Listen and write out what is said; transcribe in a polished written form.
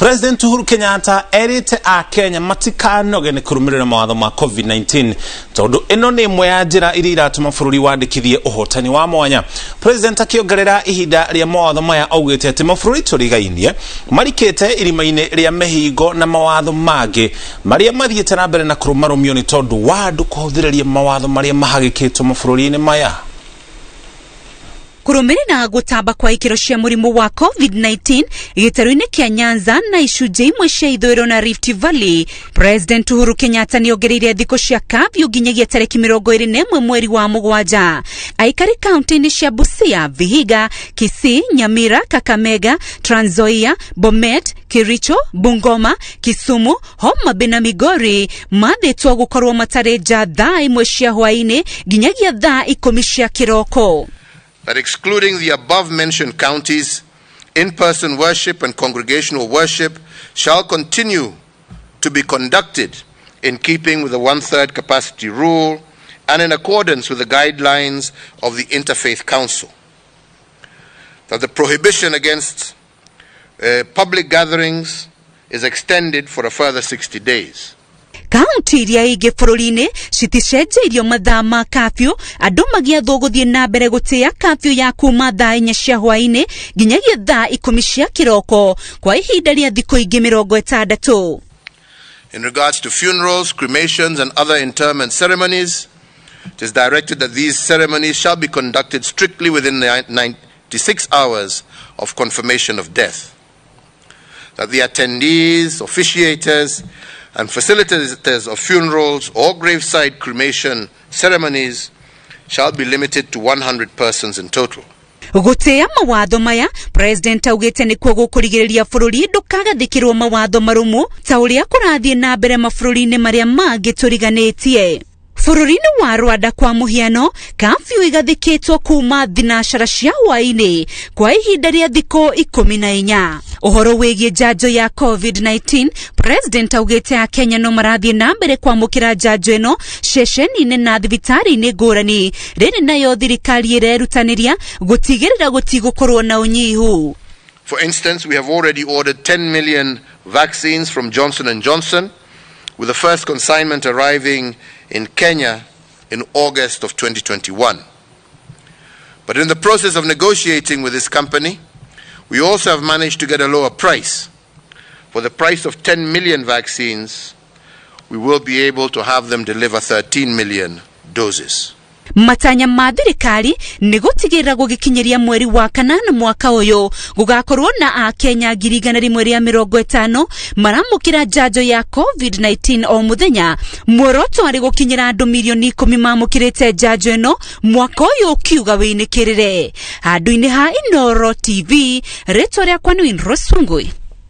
President Uhuru Kenyatta erite a Kenya Mũtikanoge ni kũrũmĩrĩra mawatho ma covid-19 tondu ino ni imwe ya njira iria iratuma bũrũri wandĩkithie ũhotani wa mwanya. President akiongerera ihinda rĩa mawatho maya augĩte atĩ mabũrũri tũrigainie marikĩte irima-inĩ rĩa mehingo na mawatho mangĩ maria mathiĩte na mbere na kũrũmarũmio nĩ tondu wa andũ kũhũthĩrĩria mawatho maria mahagĩkĩtwo mabũrũri-inĩ maya. Kũrũmĩrĩra gũtamba kwa ikĩro cia mũrimũ wa covid-19 gĩtarũ-inĩ kĩa Nyanza na icunjĩ imwe cia ithũĩro na Rift Valley, President Uhuru Kenyatta nĩongereire thikũ cia curfew nginyagia tarĩki 21 mweri wa Mũgwanja. Aikari kaunti-inĩ cia Busia, Vihiga, Kisii, Nyamira, Kakamega, Trans Nzoia, Bomet, Kericho, Bungoma, Kisumu, Homa Bay na Migori mathĩtwo gũkorwo matarĩ nja thaa imwe cia hwaĩ-inĩ nginyagia thaa 10 cia kĩroko. That excluding the above-mentioned counties, in-person worship and congregational worship shall continue to be conducted in keeping with the one-third capacity rule and in accordance with the guidelines of the Interfaith Council. That the prohibition against public gatherings is extended for a further 60 days. Kaunti iria ingĩ bũrũri-inĩ citicenjeirio mathaa ma curfew, andũ magĩathwo gũthiĩ na mbere gũtĩa curfew ya kuma thaa 4 cia hwaĩ-inĩ nginyagia thaa 10 cia kĩroko kwa ihinda rĩa thikũ ingĩ 60. In regards to funerals, cremations and other interment ceremonies, it is directed that these ceremonies shall be conducted strictly within the 96 hours of confirmation of death. That the attendees, officiators and facilitators of funerals or graveside cremation ceremonies shall be limited to 100 persons in total. Gũtĩa mawatho maya, President augĩte nĩkuo gũkũrigĩrĩria bũrũri ndũkagathĩkĩrwo mawatho marũmu ta ũrĩa kũrathiĩ na mbere mabũrũri-inĩ marĩa mangĩ tũriganĩtie. Bũrũri-inĩ wa Rwanda kwa mũhiano, curfew igathĩkĩtwo kuma thinacara cia hwaĩ-inĩ kwa ihinda rĩa thikũ 14. Ũhoro wĩgiĩ njanjo ya covid-19, President augĩte a Kenya no marathiĩ na mbere kwamũkĩra njanjo ĩno ceceni-inĩ na thibitarĩ-inĩ ngũrani. Rĩrĩ nayo thirikari ĩrerutanĩria gũtigĩrĩra gũtigũkorwo na ũnyihu. For instance, we have already ordered 10 million vaccines from Johnson & Johnson, with the first consignment arriving in Kenya in August of 2021. But in the process of negotiating with this company, we also have managed to get a lower price. For the price of 10 million vaccines, we will be able to have them deliver 13 million doses. Matanya ma thirikari nĩ gũtigĩrĩra gũgĩkinyĩria mweri wa kanana mwaka ũyũ gũgakorwo na a Kenya 150,000 maramũkĩra njanjo ya covid-19 o mũthenya. Muoroto arĩ gũkinyĩra andũ milioni 10 mamũkĩrĩte njanjo ĩno mwaka ũyũ ũkiuga wĩnĩkĩrĩre. Handũ-inĩ ha Inooro TV, rĩtwa rĩakwa nĩ Rosungui.